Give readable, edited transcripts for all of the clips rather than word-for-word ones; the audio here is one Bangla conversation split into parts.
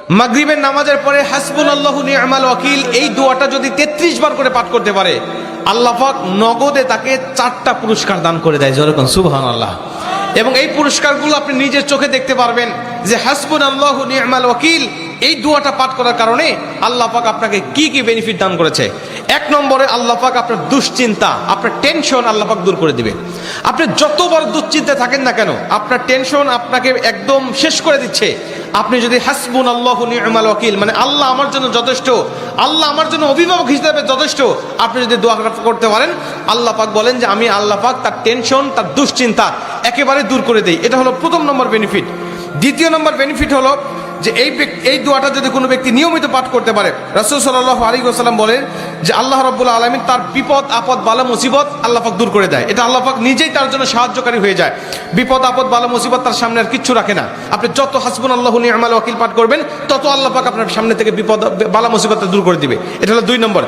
মাগরিবের নামাজের পরে হাসবুনাল্লাহু নি'মাল ওয়াকিল এই দোয়াটা যদি 33 বার করে পাঠ করতে পারে, আল্লাহ পাক নগদে তাকে 4টা পুরস্কার দান করে দেয়। যেরকম সুবহানাল্লাহ। এবং এই পুরস্কারগুলো আপনি নিজের চোখে দেখতে পারবেন যে হাসবুনাল্লাহু নি'মাল ওয়াকিল এই দোয়াটা পাঠ করার কারণে আল্লাহ পাক আপনাকে কি কি বেনিফিট দান করেছে। 1 নম্বরে আল্লাহ পাক আপনার দুশ্চিন্তা, আপনার টেনশন আল্লাহ পাক দূর করে দিবে। আপনি যত বড় দুশ্চিন্তায় থাকেন না কেন, আপনার টেনশন আপনাকে একদম শেষ করে দিচ্ছে। আপনি যদি হাসবুনাল্লাহু নি'মাল ওয়াকিল মানে আল্লাহ আমার জন্য যথেষ্ট, আল্লাহ আমার জন্য অভিভাবক হিসেবে যথেষ্ট, আপনি যদি দোয়া করতে পারেন, আল্লাহ পাক বলেন যে আমি আল্লাহ পাক তার টেনশন, তার দুশ্চিন্তা একেবারে দূর করে দেই। এটা হলো প্রথম নম্বর বেনিফিট। দ্বিতীয় নম্বর বেনিফিট হলো যে এই দোয়াটা যদি কোনো ব্যক্তি নিয়মিত পাঠ করতে পারে, রাসূল সাল্লাল্লাহু আলাইহি ওয়াসাল্লাম বলেন যে আল্লাহ রাব্বুল আলামিন তার বিপদ আপদ বালা মুসিবত আল্লাহ পাক দূর করে দেয়। এটা আল্লাহ পাক নিজেই তার জন্য সাহায্যকারী হয়ে যায়। বিপদ আপদ বালা মুসিবত তার সামনে আর কিচ্ছু রাখে না। আপনি যত হাসবুনাল্লাহু নি'মাল ওয়াকিল পাঠ করবেন, তত আল্লাহ পাক আপনার সামনে থেকে বিপদ বালা মুসিবত দূর করে দিবে। এটা হলো 2 নম্বর।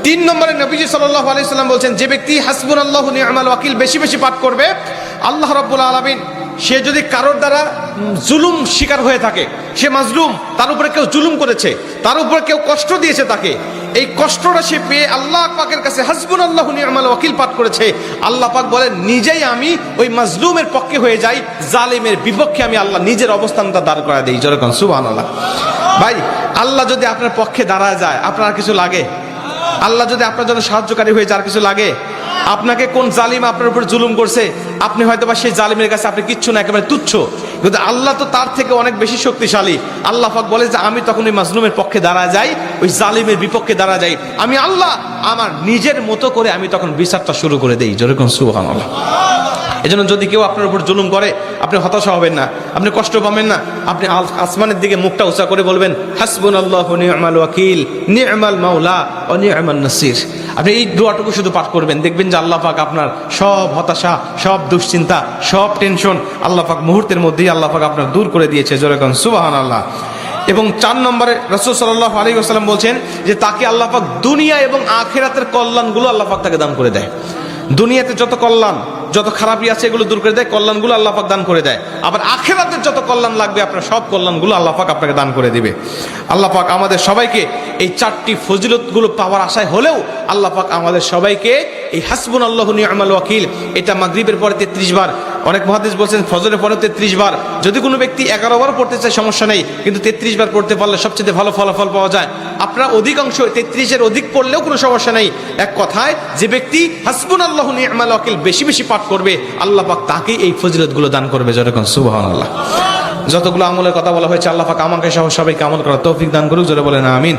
3 নম্বরে নবীজি সাল্লাল্লাহু আলাইহি ওয়াসাল্লাম বলছেন, যে ব্যক্তি হাসবুনাল্লাহু নি'মাল ওয়াকিল বেশি বেশি পাঠ করবে, আল্লাহ রাব্বুল আলামিন সে যদি কারোর দ্বারা জুলুম শিকার হয়ে থাকে, সে মাজলুম, তার উপরে কেউ জুলুম করেছে, তার উপরে কেউ কষ্ট দিয়েছে, তাকে এই কষ্টটা সে পেয়ে আল্লাহ পাকের কাছে হাসবুনাল্লাহু নি'মাল ওয়াকিল পাঠ করেছে, আল্লাহ পাক বলেন নিজেই আমি ওই মাজলুমের পক্ষে হয়ে যাই, জালিমের বিপক্ষে আমি আল্লাহ নিজের অবস্থানটা দাঁড় করা দেই। যেরকম সুবহানাল্লাহ। ভাই, আল্লাহ যদি আপনার পক্ষে দাঁড়ায় যায়, আপনার আর কিছু লাগে? আল্লাহ যদি আপনার জন্য সাহায্যকারী হয়ে যায়, আর কিছু লাগে? আপনাকে কোন জালিম আপনার উপর জুলুম করছে, আপনি হয়তো বা সেই জালিমের কাছে আপনি কিচ্ছু না, একেবারে তুচ্ছ, কিন্তু আল্লাহ তো তার থেকে অনেক বেশি শক্তিশালী। আল্লাহ পাক বলে যে আমি তখন ওই মাজলুমের পক্ষে দাঁড়া যাই, ওই জালিমের বিপক্ষে দাঁড়া যাই, আমি আল্লাহ আমার নিজের মতো করে আমি তখন বিচারটা শুরু করে দেই। যেরকম সুবহানাল্লাহ। এজন্য যদি কেউ আপনার উপর জুলুম করে, আপনি হতাশা হবেন না, আপনি কষ্ট পাবেন না, আপনি আসমানের দিকে মুখটা উঁচা করে বলবেন হাসবুনাল্লাহু নি'মাল ওয়াকিল নি'মাল মাওলা ওয়া নি'মান নাসির। আপনি এই দোয়াটুকু শুধু পাঠ করবেন, দেখবেন যে আল্লাহ পাক আপনার সব হতাশা, সব দুশ্চিন্তা, সব টেনশন আল্লাহ পাক মুহূর্তের মধ্যেই আল্লাহ পাক আপনার দূর করে দিয়েছে। যেরকম সুবহানাল্লাহ। এবং 4 নম্বরে রাসূল সাল্লাল্লাহু আলাইহি ওয়াসাল্লাম বলছেন যে তাকে আল্লাহ পাক দুনিয়া এবং আখিরাতের কল্যাণগুলো আল্লাহ পাক তাকে দান করে দেয়। দুনিয়াতে যত কল্যাণ, যত খারাপই আছে এগুলো দূর করে দেয়, কল্যাণগুলো আল্লাহ পাক দান করে দেয়। আবার আখিরাতের যত কল্যাণ লাগবে আপনার সব কল্যাণগুলো আল্লাহ পাক আপনাকে দান করে দিবে। আল্লাহ পাক আমাদের সবাইকে এই 4টি ফজিলতগুলো পাওয়ার আশায় হলেও আল্লাহ পাক আমাদের সবাইকে এই হাসবুনাল্লাহু নি'মাল ওয়াকিল এটা মাগরিবের পরে 33 বার, অনেক মুহাদ্দিস বলছেন ফজরের পরে 33 বার, যদি কোনো ব্যক্তি 11 বার পড়তে চায় সমস্যা নেই, কিন্তু 33 বার পড়তে পারলে সবচেয়ে ভালো ফলাফল পাওয়া যায়। আপনারা অধিকাংশ 33-এর অধিক পড়লেও কোনো সমস্যা নেই। এক কথায় যে ব্যক্তি হাসবুনাল্লাহু নি'মাল ওয়াকিল বেশি বেশি পাঠ করবে, আল্লাহ পাক তাকেই এই ফজিলতগুলো দান করবে। যেরকম সুবহানাল্লাহ। যতগুলো আমলের কথা বলা হয়েছে, আল্লাহ পাক আমাকে সহ সবাইকে আমল করার তৌফিক দান করুক। জোরে বলেন আমিন।